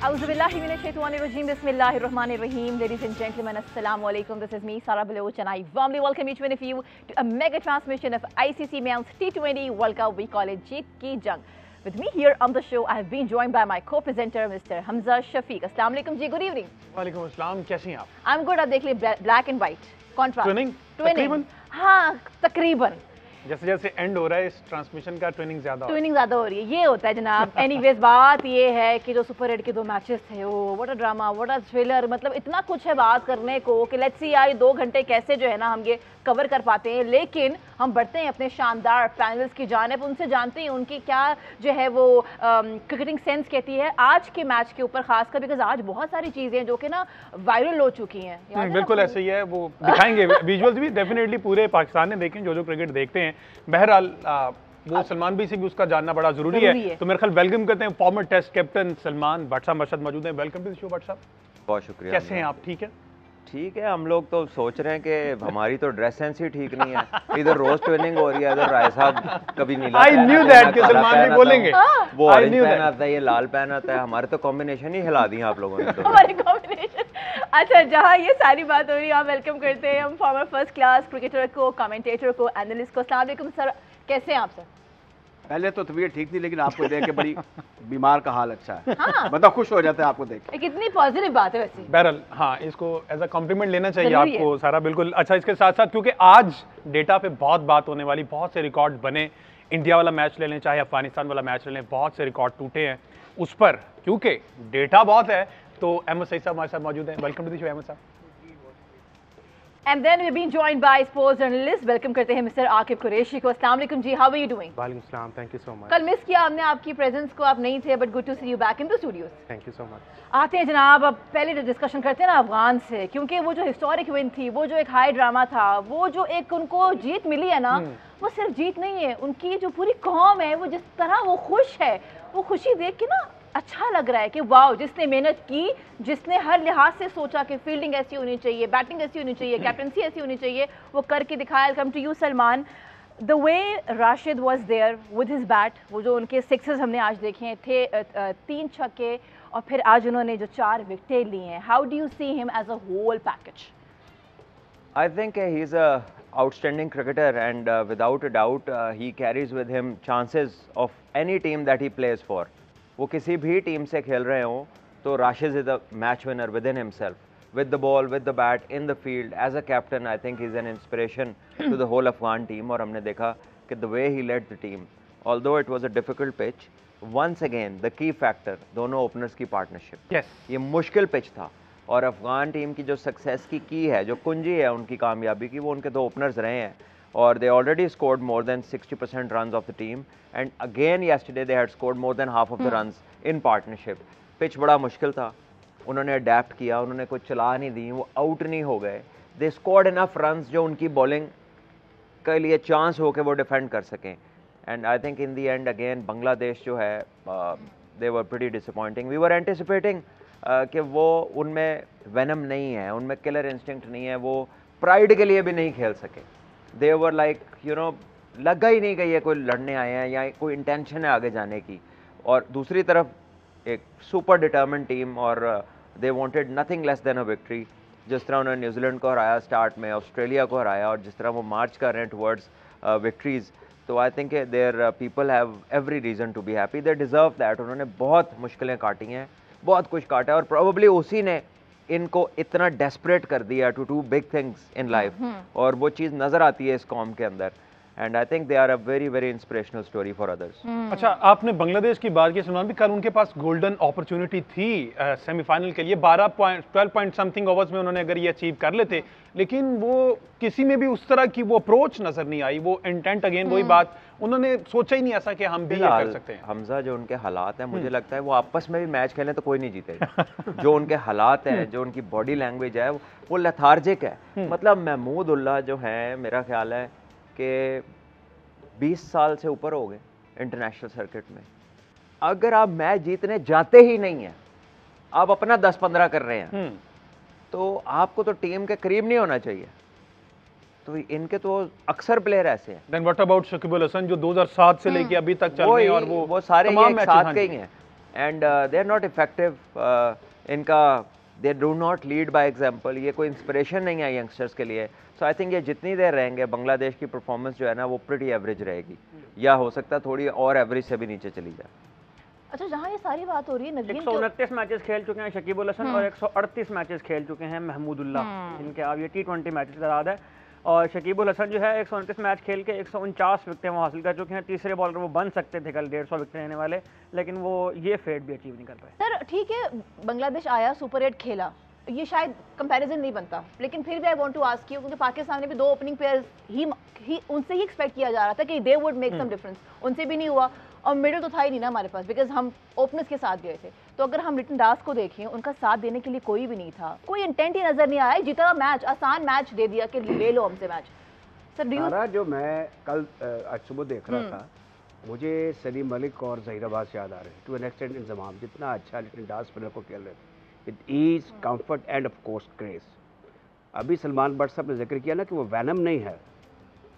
Auzubillahiminash-shaytanir-rajeem. Bismillahir-rahmanir-rahim. Ladies and gentlemen, assalamu alaikum. This is me, Sara Baloch, and I warmly welcome each one of you to a mega transmission of ICC Men's T20 World Cup. We call it Jeet Ki Jang. With me here on the show, I have been joined by my co-presenter, Mr. Hamza Shafiq. Assalamu alaikum ji. Good evening. वालेकुम अस्सलाम, कैसी हैं आप? I'm good. आप देख लीजिए black and white contrast. Twinning? Twinning. हाँ, तकरीबन. जैसे जैसे एंड हो रहा है इस ट्रांसमिशन का ट्विनिंग ज्यादा हो रही है। ये होता है जनाब। एनीवेज बात ये है कि जो सुपर 8 के 2 मैचेस थे, वो what a drama, what a thriller, मतलब इतना कुछ है बात करने को कि लेट्स सी यार 2 घंटे कैसे जो है ना हम ये कवर कर पाते हैं। लेकिन हम बढ़ते हैं अपने शानदार पैनल्स की जानिब, उनसे जानते हैं उनकी क्या जो है वो क्रिकेटिंग सेंस कहती है आज के मैच के ऊपर, खासकर बिकॉज आज बहुत सारी चीज़ें जो कि ना वायरल हो चुकी हैं। बिल्कुल ऐसे ही है, वो दिखाएंगे विजुअल्स भी डेफिनेटली पूरे पाकिस्तान ने देखें जो क्रिकेट देखते हैं। बहरहाल वो सलमान भी से भी उसका जानना बड़ा जरूरी है। तो मेरे ख्याल वेलकम करते हैं former Test captain Salman Butt साहब मशहद मौजूद हैं। Welcome to the show Butt साहब। बहुत शुक्रिया। कैसे हैं आप? ठीक है? ठीक है, हम लोग तो सोच रहे हैं कि हमारी तो ड्रेस सेंस ही ठीक नहीं है। इधर रोज ट्रेनिंग हो रही है, इधर राय साहब कभी नीला आई न्यू दैट कि सलमान भी बोलेंगे, वो ऑरेंज पहन आता है, ये लाल पहन आता है। हमारे तो कॉम्बिनेशन ही हिला दी आप लोगों ने तो। हमारे कॉम्बिनेशन। अच्छा, जहाँ ये सारी बात हो रही है, आप वेलकम करते हैं हम फॉर्मर फर्स्ट क्लास क्रिकेटर को, कमेंटेटर को, एनालिस्ट को। अस्सलाम वालेकुम सर, कैसे हैं आप सर? पहले तो तबीयत ठीक थी, लेकिन आपको देख के बड़ी बीमार का हाल अच्छा है। हाँ। मतलब खुश हो जाता है आपको देख के। कितनी पॉजिटिव बात है वैसे। बहरहाल हाँ, इसको एज अ कॉम्प्लीमेंट लेना चाहिए आपको सारा, बिल्कुल। अच्छा, इसके साथ साथ क्योंकि आज डेटा पे बहुत बात होने वाली, बहुत से रिकॉर्ड बने। इंडिया वाला मैच ले लें चाहे अफगानिस्तान वाला मैच ले लें, बहुत से रिकॉर्ड टूटे हैं उस पर, क्योंकि डेटा बहुत है। तो अहमद सईद साहब हमारे साथ मौजूद हैं। Welcome to the show Ahmed साहब। And then we've been joined by sports journalist. Welcome करते हैं मिस्टर आकिब कुरैशी को। अस्सलाम वालेकुम जी, how are you doing? वालेकुम सलाम, थैंक यू सो मच। कल मिस किया हमने आपकी प्रेजेंस को, आप नहीं थे, but good to see you back in the studios. Thank you so much. आते हैं जनाब, अब पहले डिस्कशन करते हैं ना अफगान से, क्योंकि वो जो हिस्टोरिक विन थी, वो जो एक हाई ड्रामा था, वो जो एक उनको जीत मिली है ना, वो सिर्फ जीत नहीं है, उनकी जो पूरी कौम है वो जिस तरह वो खुश है, वो खुशी देख के ना अच्छा लग रहा है कि वाओ, जिसने मेहनत की, जिसने हर लिहाज से सोचा कि फील्डिंग ऐसी होनी चाहिए, बैटिंग ऐसी होनी चाहिए, कैप्टनसी ऐसी होनी चाहिए, वो करके दिखाया। Come to you Salman, the way Rashid was there with his bat, वो जो उनके सिक्सेस हमने आज देखे थे, 3 छक्के, और फिर आज उन्होंने जो 4 विकेटें ली हैं, how do you see him as a whole package? I think he is a outstanding cricketer, and without a doubt he carries with him chances of any team that he plays for. वो किसी भी team से खेल रहे हों तो Rashid is a match winner within himself, with the ball, with the bat, in the field, as a captain. I think he is an inspiration to the whole Afghan team. और हमने देखा कि the way he led the team, although it was a difficult pitch, once again the key factor दोनों openers की partnership. ये मुश्किल pitch था, और अफगान टीम की जो सक्सेस की है, जो कुंजी है उनकी कामयाबी की, वो उनके 2 ओपनर्स रहे हैं। और they already scored more than 60% runs of the team, and again yesterday they had scored more than half of the runs in partnership. Pitch बड़ा मुश्किल था, उन्होंने अडेप्ट किया, उन्होंने कोई चला नहीं दी, वो आउट नहीं हो गए। they scored enough runs जो उनकी बॉलिंग के लिए चांस हो के वो डिफेंड कर सकें। and I think in the end again Bangladesh जो है they were pretty disappointing. we were anticipating कि वो उनमें venom नहीं है, उनमें killer instinct नहीं है, वो प्राइड के लिए भी नहीं खेल सके। दे वर लाइक यू नो, लगा ही नहीं कि ये कोई लड़ने आए हैं या कोई इंटेंशन है आगे जाने की। और दूसरी तरफ एक सुपर डिटर्मिन्ड टीम, और they wanted nothing less than a victory. जिस तरह उन्होंने न्यूजीलैंड को हराया स्टार्ट में, ऑस्ट्रेलिया को हराया, और जिस तरह वो मार्च कर रहे हैं टुवर्ड्स विक्ट्रीज, तो I think their people have every reason to be happy. They deserve that. उन्होंने बहुत मुश्किलें काटी हैं, बहुत कुछ काटा, और प्रोबेबली उसी ने इनको इतना डेस्परेट कर दिया to do big things in life, और वो चीज़ नज़र आती है इस कौम के अंदर। And I think they are a very very inspirational story for others. अच्छा, आपने बांग्लादेश की बात की सलमान भी, कल उनके पास गोल्डन अपॉर्चुनिटी थी सेमीफाइनल के लिए। 12 पॉइंट समथिंग ओवर्स में उन्होंने अगर ये अचीव कर लेते, लेकिन वो किसी में भी उस तरह की वो अप्रोच नजर नहीं आई, वो इंटेंट, अगेन वही बात, उन्होंने सोचा ही नहीं ऐसा कि हम भी ये कर सकते हैं। हमजा, जो उनके हालात हैं, मुझे लगता है वो आपस में भी मैच खेलें तो कोई नहीं जीतेगा। जो उनके हालात हैं, जो उनकी बॉडी लैंग्वेज है, वो लेथार्जिक है। मतलब महमूद उल्लाह जो है, मेरा ख्याल है कि 20 साल से ऊपर हो गए इंटरनेशनल सर्किट में। अगर आप मैच जीतने जाते ही नहीं हैं, आप अपना 10-15 कर रहे हैं, तो आपको तो टीम के करीब नहीं होना चाहिए। तो इनके तो अक्सर प्लेयर ऐसे हैं। Then what about Shakibul Hasan जो 2007 से लेके अभी तक चल रहे हैं, और वो सारे एक साथ के ही हैं। And they are not effective. इनका they do not lead by example, ये कोई इंस्पिरेशन नहीं है यंगस्टर्स के लिए। सो आई थिंक ये जितनी देर रहेंगे बांग्लादेश की परफॉर्मेंस जो है ना वो प्रीटी एवरेज रहेगी, या हो सकता है थोड़ी और एवरेज से भी नीचे चली जाए। अच्छा, जहाँ ये सारी बात हो रही है, नदीम 129 मैचेस खेल चुके हैं शकीब उल हसन और 138 मैचेस खेल चुके हैं महमूदुल्लाह, जिनके अब ये T20 मैचेस तादाद है। और शकीब उल हसन जो है 129 मैच खेल के 149 विकेटें वो हासिल कर चुके हैं। तीसरे बॉलर वो बन सकते थे कल 150 विकेट लेने वाले, लेकिन वो ये फेट भी अचीव नहीं कर पाए। सर ठीक है, बांग्लादेश आया, सुपर 8 खेला, ये शायद कंपैरिजन नहीं बनता, लेकिन फिर भी I want to ask you, क्योंकि पाकिस्तान ने भी 2 ओपनिंग प्लेयर्स ही उनसे ही एक्सपेक्ट किया जा रहा था कि they would make some difference, उनसे भी नहीं हुआ। और मिडिल तो था ही नहीं ना हमारे पास, बिकॉज हम ओपनर्स के साथ गए थे। तो अगर हम लिटन दास को देखें, उनका साथ देने के लिए कोई भी नहीं था, कोई इंटेंट ही नजर नहीं आया। जीता मैच, आसान मैच दे दिया कि ले लो हमसे मैच। सर जो मैं कल आज सुबह देख रहा था, मुझे सलीम मलिक और जहीर अब्बास याद आ रहे हैं टू एन एक्सटेंट। इंतजाम जितना अच्छा लिटन दास प्लेयर को खेल रहे थे, with ease, comfort and of course grace. अभी सलमान भट्ट साहब ने जिक्र किया ना कि वो वैनम नहीं है,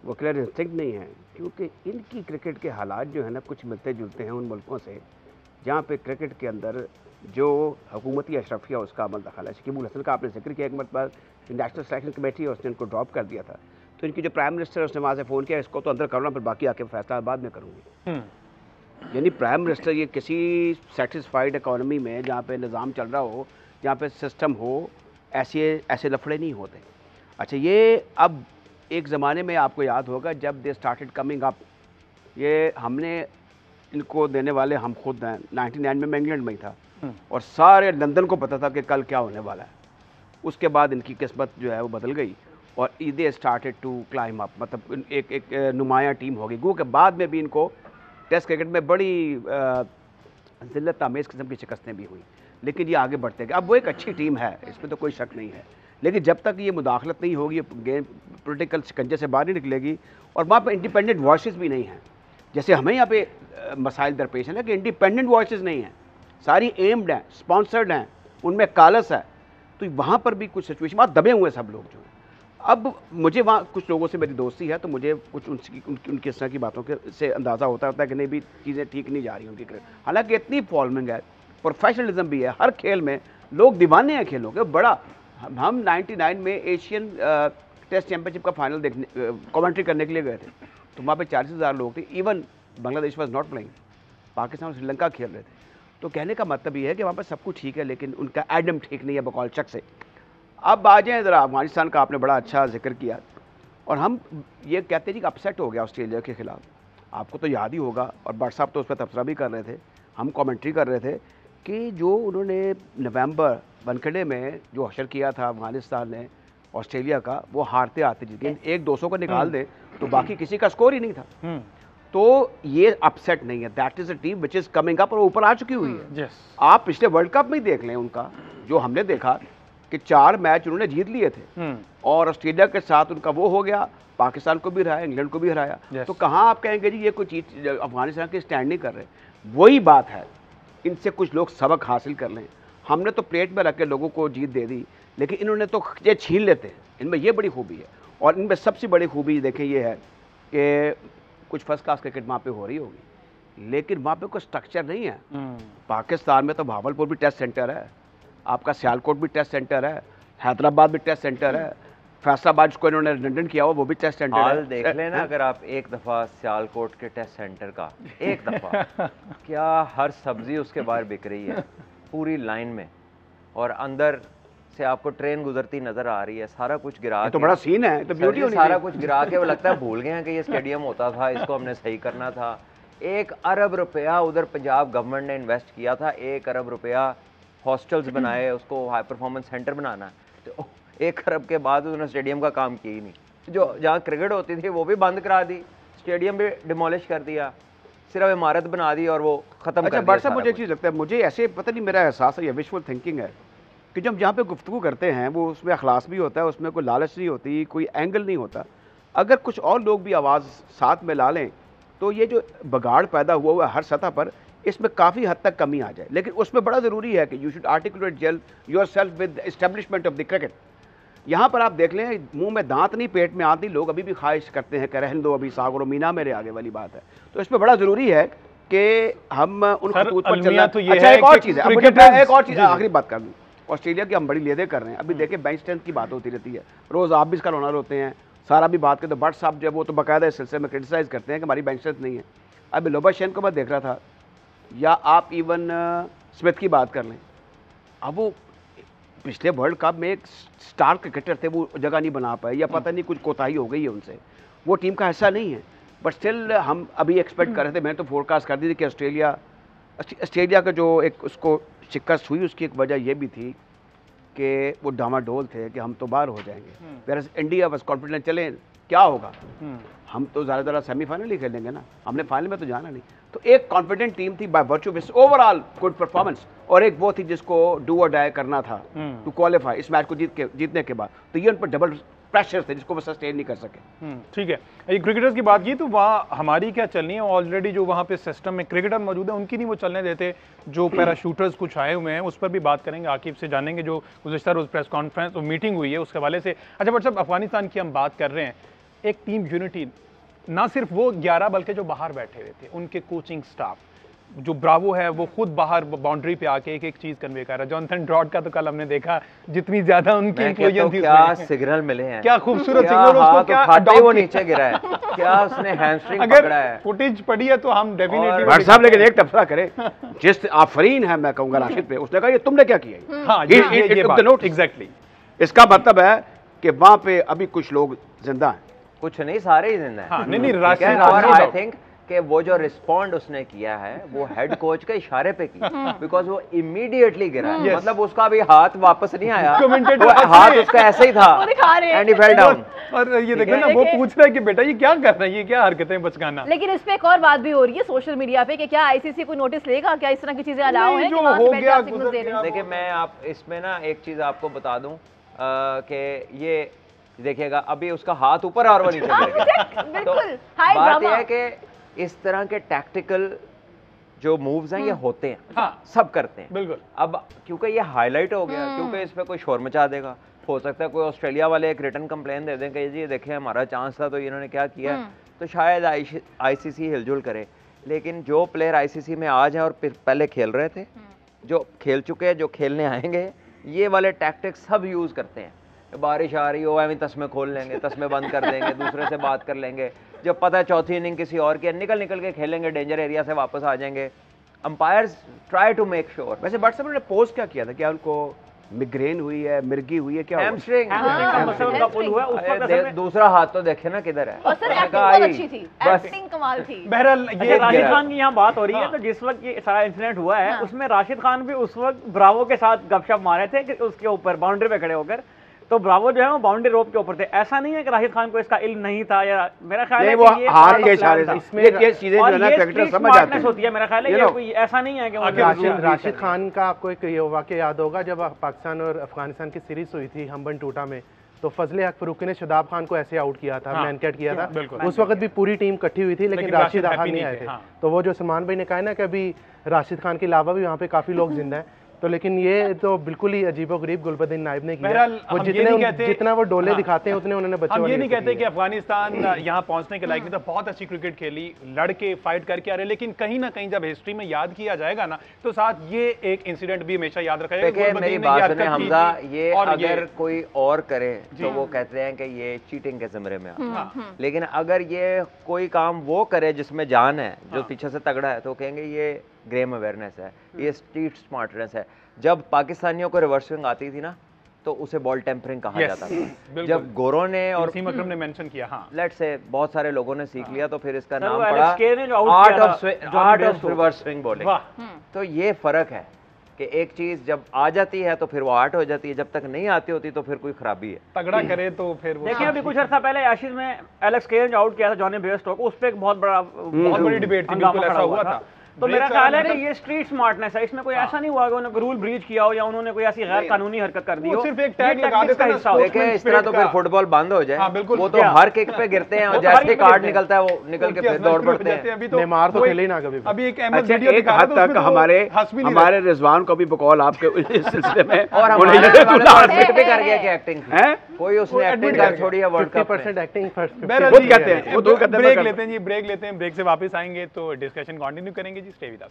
वो क्लियर इंस्टिंक्ट नहीं है, क्योंकि इनकी क्रिकेट के हालात जो है ना कुछ मिलते जुलते हैं उन मुल्कों से जहाँ पे क्रिकेट के अंदर जो हुकूमती अशरफिया उसका अमल दखल है। शकीब उल हसन का आपने जिक्र किया, एक मरतबा नेशनल सिलेक्शन कमेटी है उसने इनको ड्रॉप कर दिया था, तो इनकी जो प्राइम मिनिस्टर है उसने वहाँ से फ़ोन किया इसको तो अंदर करना, फिर बाकी आके फैसला बाद में करूँगी। यानी प्राइम मिनिस्टर ये किसी सेटिस्फाइड इकॉनमी में जहाँ पे निज़ाम चल रहा हो, जहाँ पे सिस्टम हो, ऐसे लफड़े नहीं होते। अच्छा, ये अब एक ज़माने में आपको याद होगा जब दे स्टार्टेड कमिंग अप, ये हमने इनको देने वाले हम खुद हैं। 99 में इंग्लैंड में ही था और सारे लंदन को पता था कि कल क्या होने वाला है। उसके बाद इनकी किस्मत जो है वो बदल गई और they started to climb up, मतलब एक नुमायाँ टीम हो गई। गो के बाद में भी इनको टेस्ट क्रिकेट में बड़ी ज़िल्लत आमेज़ किस्म की शिकस्तें भी हुई, लेकिन ये आगे बढ़ते गए। अब वो एक अच्छी टीम है, इसमें तो कोई शक नहीं है, लेकिन जब तक ये मुदाखलत नहीं होगी, गेम पोलिटिकल शिकंजे से बाहर नहीं निकलेगी और वहाँ पर इंडिपेंडेंट वॉइसेस भी नहीं हैं। जैसे हमें यहाँ पे मसाइल दरपेश है ना कि इंडिपेंडेंट वॉइसेस नहीं हैं, सारी एम्ड हैं, स्पॉन्सर्ड हैं, उनमें कालस है, तो वहाँ पर भी कुछ सिचुएशन वहाँ दबे हुए सब लोग जो हैं। अब मुझे वहाँ कुछ लोगों से मेरी दोस्ती है, तो मुझे कुछ उनकी इस तरह की बातों के से अंदाज़ा होता है कि नहीं भी चीज़ें ठीक नहीं जा रही उनकी क्रिकेट। हालांकि इतनी फॉलोइंग है, प्रोफेशनलिज्म भी है, हर खेल में लोग दीवाने हैं खेलों के। बड़ा हम 99 में एशियन टेस्ट चैंपियनशिप का फाइनल देखने कमेंट्री करने के लिए गए थे, तो वहाँ पे 40,000 लोग थे। Even Bangladesh was not playing, Pakistan और श्रीलंका खेल रहे थे। तो कहने का मतलब ये है कि वहाँ पर सब कुछ ठीक है, लेकिन उनका एडम ठीक नहीं है बकौल शक से। अब आ जाएँ ज़रा अफगानिस्तान का, आपने बड़ा अच्छा जिक्र किया, और हम ये कहते हैं कि अपसेट हो गया ऑस्ट्रेलिया के खिलाफ। आपको तो याद ही होगा, और भट्ट साहब तो उस पर तबसरा भी कर रहे थे, हम कमेंट्री कर रहे थे कि जो उन्होंने नवंबर वानखेड़े में जो हशर किया था अफगानिस्तान ने ऑस्ट्रेलिया का, वो हारते आते जिसके 1-200 को निकाल दे तो बाकी किसी का स्कोर ही नहीं था। तो ये अपसेट नहीं है, that is a team which is coming up और ऊपर आ चुकी हुई है। आप पिछले वर्ल्ड कप में ही देख लें उनका, जो हमने देखा कि 4 मैच उन्होंने जीत लिए थे और ऑस्ट्रेलिया के साथ उनका वो हो गया, पाकिस्तान को भी हराया, इंग्लैंड को भी हराया। तो कहाँ आप कहेंगे जी ये कोई चीज़ अफगानिस्तान की स्टैंड नहीं कर रहे। वही बात है, इनसे कुछ लोग सबक हासिल कर लें। हमने तो प्लेट में रख के लोगों को जीत दे दी, लेकिन इन्होंने तो ये छीन लेते हैं। इनमें ये बड़ी खूबी है, और इनमें सबसे बड़ी खूबी देखें ये है कि कुछ फर्स्ट क्लास क्रिकेट वहाँ पे हो रही होगी, लेकिन वहाँ पे कोई स्ट्रक्चर नहीं है। पाकिस्तान में तो भावलपुर भी टेस्ट सेंटर है, आपका सियालकोट भी टेस्ट सेंटर है, हैदराबाद भी टेस्ट सेंटर है, फैसलाबाद को इन्होंने रिडंडेंट किया हुआ वो भी टेस्ट सेंटर है। देख लेना अगर आप एक दफ़ा सियालकोट के टेस्ट सेंटर का एक दफ़ा क्या हर सब्जी उसके बाहर बिक रही है पूरी लाइन में, और अंदर से आपको ट्रेन गुजरती नजर आ रही है, सारा कुछ गिरा तो बड़ा सीन है, तो ब्यूटी होनी सारा कुछ गिरा के वो लगता है भूल गए हैं कि ये स्टेडियम होता था, इसको हमने सही करना था। 1 अरब रुपया उधर पंजाब गवर्नमेंट ने इन्वेस्ट किया था, 1 अरब रुपया हॉस्टल्स बनाए, उसको हाई परफॉर्मेंस सेंटर बनाना, तो 1 अरब के बाद उन्होंने स्टेडियम का काम किया ही नहीं। जो जहाँ क्रिकेट होती थी वो भी बंद करा दी, स्टेडियम भी डिमोलिश कर दिया, सिर्फ इमारत बना दी और वो खत्म कर दिया। भट्ट साहब मुझे एक चीज़ लगता है, मुझे ऐसे पता नहीं मेरा एहसास है, ये विजुअल थिंकिंग है कि जब जहाँ पे गुफ्तगू करते हैं वो उसमें अखलास भी होता है, उसमें कोई लालच नहीं होती, कोई एंगल नहीं होता। अगर कुछ और लोग भी आवाज़ साथ में ला लें तो ये जो बगाड़ पैदा हुआ है हर सतह पर, इसमें काफ़ी हद तक कमी आ जाए। लेकिन उसमें बड़ा ज़रूरी है कि you should articulate jail yourself with establishment of the cricket. यहाँ पर आप देख लें, मुंह में दांत नहीं पेट में आती, लोग अभी भी ख्वाहिश करते हैं कि रहने दो अभी सागर और मीना मेरे आगे वाली बात है। तो इसमें बड़ा ज़रूरी है कि हम उन सर, खतूत पर अलमिया चलना। तो ये अच्छा, है एक और कि चीज़ है, अब मुझे क्रिकेटर्स- एक और चीज़ जी, जी। आखिरी बात कर दूँ। ऑस्ट्रेलिया की हम बड़ी लेदे कर रहे हैं, अभी देखिए बेंच स्ट्रेंथ की बात होती रहती है, रोज़ आप भी इसका ऑनर होते हैं, सारा भी बात करते, बट साहब जो है वो तो बाकायदा इस सिलसिले में क्रिटिसाइज़ करते हैं कि हमारी बेंच स्ट्रेंथ नहीं है। अभी लोबाशेन को मैं देख रहा था, या आप इवन स्मिथ की बात कर लें, अब वो पिछले वर्ल्ड कप में एक स्टार क्रिकेटर थे, वो जगह नहीं बना पाए, या पता नहीं कुछ कोताही हो गई है उनसे, वो टीम का हिस्सा नहीं है। बट स्टिल हम अभी एक्सपेक्ट कर रहे थे, मैंने तो फोरकास्ट कर दी थी कि ऑस्ट्रेलिया का जो एक उसको शिकस्त हुई, उसकी एक वजह ये भी थी कि वो डामाडोल थे कि हम तो बाहर हो जाएंगे, वेयर इंडिया बस कॉन्फिडेंट चले क्या होगा, हम तो ज़्यादा सेमीफाइनल ही खेलेंगे ना, हमने फाइनल में तो जाना नहीं। तो एक कॉन्फिडेंट टीम थी by virtue of overall good performance, और एक वो थी जिसको डू और डाई करना था टू क्वालिफाई इस मैच को जीतने के बाद। तो ये उन पर डबल प्रेशर थे जिसको वो सस्टेन नहीं कर सके। ठीक है, ये क्रिकेटर्स की बात की तो वहाँ हमारी क्या चलनी है, ऑलरेडी जो वहाँ पे सिस्टम में क्रिकेटर मौजूद है उनकी नहीं वो चलने देते, जो पैराशूटर्स कुछ आए हुए हैं उस पर भी बात करेंगे, आकिब से जानेंगे जो गुज़श्ता रोज़ प्रेस कॉन्फ्रेंस और मीटिंग हुई है उसके हवाले से। अच्छा बट साहब, अफगानिस्तान की हम बात कर रहे हैं, एक टीम यूनिटी, ना सिर्फ वो 11 बल्कि जो बाहर बैठे हुए थे उनके कोचिंग स्टाफ, जो ब्रावो है वो खुद बाहर बाउंड्री पे आके एक एक चीज कन्वे कर रहा है। जॉनसन ड्रॉट का तो कल हमने देखा, जितनी ज्यादा उनकी इंक्लूजन थी क्या उसमें। सिग्नल मिले हैं, क्या खूबसूरत क्या सिग्नल, उसको हाथ क्या उठाते ही adopt वो किया। नीचे गिरा है, क्या उसने हैमस्ट्रिंग अगर पकड़ा है। फुटेज पड़ी है तो हम डेफिनेटली भट्ट साहब लेकिन एक तबसरा करे, जिस आफरीन है मैं कहूँगा राशिद पे, उसने कहा ये तुमने क्या किया है? हाँ He took the notice. Exactly. इसका मतलब है कि वहाँ पे अभी कुछ लोग जिंदा हैं। कुछ नहीं, सारे ही जिंदा हैं। हाँ, नहीं ठीक है, राशिद और आई थिंक कि वो जो रिस्पॉन्ड उसने किया है वो हेड कोच के इशारे पे किया, बिकॉज वो इमीडिएटली गिरा है। Yes. मतलब उसका भी हाथ वापस नहीं आया, Commentator वो हंस हाथ रहे हैं। उसका ऐसे ही था वो दिखा रहे हैं। And he fell down. और ये देखो ना, वो पूछ रहा है कि बेटा ये क्या कर रहा है, ये क्या हरकतें बचकाना। लेकिन इस पे एक और बात भी हो रही है सोशल मीडिया पे कि क्या आईसीसी कोई नोटिस लेगा, क्या इस तरह की चीजें अलाउ नहीं, हैं जो कि वहाँ से हो बैठ के गया, आप signals गुजर दे रहे हैं? गया। देखिए मैं आप इसमें ना एक चीज आपको बता दूं कि ये देखिएगा अभी उसका हाथ ऊपर और वो नीचे गिर गया। तो बिल्कुल हाई बात ड्रामा। यह है कि इस तरह के टैक्टिकल जो मूव्स हैं ये होते हैं, हाँ। सब करते हैं। बिल्कुल। अब क्योंकि ये हाईलाइट हो गया, क्योंकि इस पे कोई शोर मचा देगा, हो सकता है कोई ऑस्ट्रेलिया वाले एक रिटर्न कंप्लेन दे दें कि जी देखें हमारा चांस था तो इन्होंने क्या किया, तो शायद आईसीसी हिलजुल करे। लेकिन जो प्लेयर आईसीसी में आज हैं और पहले खेल रहे थे, जो खेल चुके हैं, जो खेलने आएंगे, ये वाले टैक्टिक्स सब यूज करते हैं। बारिश आ रही हो एवं तस्मे खोल लेंगे, तस्मे बंद कर देंगे, दूसरे से बात कर लेंगे, जब पता है चौथी इनिंग किसी और की, निकल के खेलेंगे, डेंजर एरिया से वापस आ जाएंगे। Umpires try to make sure. वैसे भट्ट साहब ने पोस्ट क्या किया था, क्या उनको मिग्रेन हुई है, मिर्गी हुई है, क्या हुआ? हैमस्ट्रिंग का मसल उनका पुल हुआ उस वक्त असल में। दूसरा हाथ तो देखे ना किधर है। और सर उसने एक्टिंग कहा, बहुत "आई, अच्छी थी, बस एक्टिंग कमाल थी। बहरहाल अच्छा, ये राशिद गिरा। खान की यहाँ बात हो रही है, हाँ। तो जिस वक्त ये सारा इंसिडेंट हुआ है उसमें राशिद खान भी उस वक्त ब्रावो के साथ गपशप मारे थे कि उसके ऊपर बाउंड्री पे खड़े होकर, तो ब्रावो जो है वो बाउंड्री रोप के ऊपर थे। ऐसा नहीं है कि राशिद खान को इसका इल्म नहीं था, या मेरा ख्याल है नहीं, कि वो ये हाथ सारा के प्लान इशारे था। से ये चीजें जो और है ना ये क्रिकेटर street समझ जाते smartness होती है, मेरा ख्याल है You ये know, कोई ऐसा नहीं है कि वो राशिद खान का आपको एक ये वाक़या याद होगा, जब पाकिस्तान और अफगानिस्तान की सीरीज हुई थी हम्बन टूटा में, तो फजले हक फरूकी ने शदाब खान को ऐसे आउट किया था, हाँ, मैनकेट किया था। बिल्कुल। उस वक्त भी पूरी टीम इकट्ठी हुई थी, लेकिन राशिद happy खान नहीं नहीं आए थे, थे। हाँ। तो वो जो सलमान भाई ने कहा ना कि अभी राशिद खान के अलावा भी वहाँ पे काफ़ी लोग जिंदा हैं, तो लेकिन ये तो बिल्कुल ही अजीबोगरीब गुलबदीन नाइब ने किया। बहरहाल वो हम ये नहीं कहते- जितना वो डोले हाँ। दिखाते हैं उतने उन्होंने बच्चों हम ये वाली नहीं हरकत कहते की कि है। अफगानिस्तान यहाँ पहुंचने के लायक नहीं था, बहुत अच्छी क्रिकेट खेली, लड़के फाइट करके आ रहे, लेकिन कहीं ना कहीं जब हिस्ट्री में याद किया जाएगा ना, तो साथ ये एक इंसिडेंट भी हमेशा याद रखा जाएगा। देखिए गुलबदीन मेरी ने बात हरकत सुने की हमजा, थी, ये और अगर कोई और करे तो वो कहते हैं कि ये चीटिंग के ज़मरे में आता है, लेकिन अगर ये कोई काम वो करे जिसमें जान है, जो पीछे से तगड़ा है, तो कहेंगे ये गेम अवेयरनेस है, ये स्ट्रीट स्मार्टनेस है। जब पाकिस्तानियों को रिवर्स स्विंग आती थी ना, तो उसे बॉल टेम्परिंग कहा Yes, जाता था। बिल्कुल। जब गोरों ने और वसीम अकरम ने मेंशन किया, हाँ लेट से बहुत सारे लोगों ने सीख लिया, तो फिर इसका सर, नाम वो पड़ा एलेक्स केर ने जो आउट आर्ट किया ऑफ था, art Johnny of Bairstow. Reverse swing bowling. वाह। तो ये फर्क है कि एक चीज जब आ जाती है तो फिर वो आर्ट हो जाती है, जब तक नहीं आती होती तो फिर कोई खराबी है। तगड़ा करे तो फिर वो देखिए अभी कुछ अर्सा पहले एशिज में एलेक्स केर जो आउट किया था जॉनी बेयरस्टो को, उस पे एक बहुत बड़ा बहुत बड़ी डिबेट थी, हंगामा बिल्कुल ऐसा खड़ा हुआ था। तो मेरा ब्रेक ख्याल है का- कि ये स्ट्रीट स्मार्टनेस है, इसमें कोई ऐसा नहीं हुआ कि उन्होंने रूल ब्रीच किया हो या उन्होंने कोई ऐसी गैर कानूनी हरकत कर दी वो हो। सिर्फ एक ये टैग लगा tactics देते का हैं ना, हिस्सा होता है। देखिए इस तरह तो फिर फुटबॉल बंद हो जाए। हाँ, बिल्कुल। वो तो क्या? हर किक पे गिरते हैं और वो तो हर जैसे किक पे कार्ड गिरते हैं। निकलता है वो निकल के फिर दौड़ पड़ते हैं। अभी तो नेमार तो कोई- खेले ही ना कभी भी। अभी एक अहमद अच्छा, वीडियो एक दिखा रहा हद था, तक उसमें तो हमारे हंस भी नहीं हमारे रिजवान को भी बकौल आपके इस सिलसिले में और उन्हें हमारे ये वाले बुला तो admit भी कर गया कि एक्टिंग हैं? कोई उसने एक्टिंग कर छोड़ी है वर्ल्ड कप में। 50% एक्टिंग फर्स्ट बहरहाल जी, ब्रेक लेते हैं जी, ब्रेक लेते हैं, ब्रेक से वापस आएंगे तो डिस्कशन कंटिन्यू करेंगे जी, स्टे विद अस।